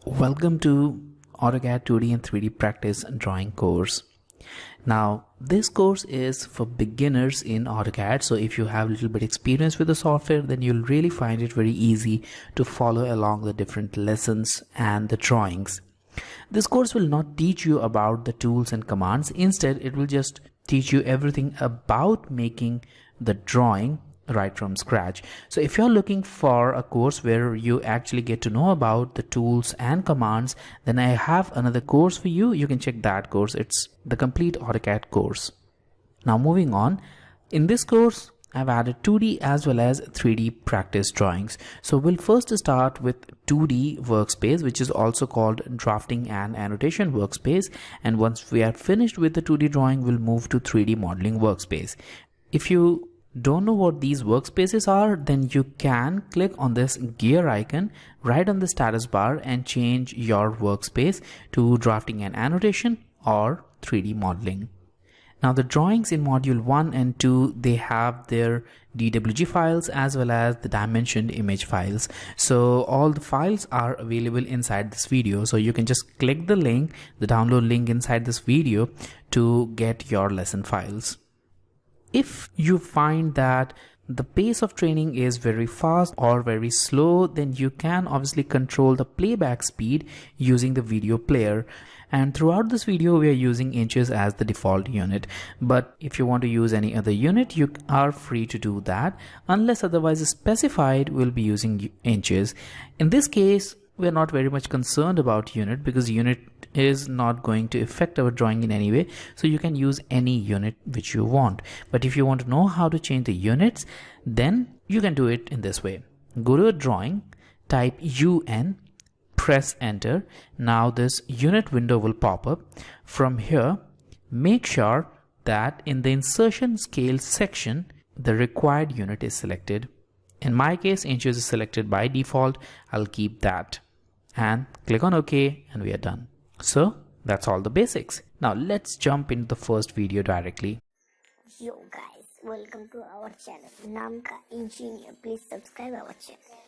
Welcome to AutoCAD 2D and 3D practice drawing course. Now this course is for beginners in AutoCAD, so if you have a little bit experience with the software, then you'll really find it very easy to follow along the different lessons and the drawings. This course will not teach you about the tools and commands. Instead, it will just teach you everything about making the drawing right from scratch. So if you're looking for a course where you actually get to know about the tools and commands, then I have another course for you. You can check that course. It's the complete AutoCAD course. Now moving on, in this course I've added 2D as well as 3D practice drawings. So we'll first start with 2D workspace, which is also called drafting and annotation workspace, and once we are finished with the 2D drawing, we'll move to 3D modeling workspace. If you don't know what these workspaces are, then you can click on this gear icon right on the status bar and change your workspace to drafting and annotation or 3D modeling. Now the drawings in module 1 and 2, they have their DWG files as well as the dimensioned image files. So all the files are available inside this video. So you can just click the link, the download link inside this video to get your lesson files. If you find that the pace of training is very fast or very slow, then you can obviously control the playback speed using the video player. And throughout this video, we are using inches as the default unit. But if you want to use any other unit, you are free to do that. Unless otherwise specified, we'll be using inches. In this case, we're not very much concerned about unit because unit is not going to affect our drawing in any way. So you can use any unit which you want. But if you want to know how to change the units, then you can do it in this way. Go to a drawing, type UN, press enter. Now this unit window will pop up. From here, make sure that in the insertion scale section, the required unit is selected. In my case, inches is selected by default. I'll keep that and click on OK, and we are done. So that's all the basics. Now let's jump into the first video directly. Yo guys, welcome to our channel Naam ka Engineer. Please subscribe our channel.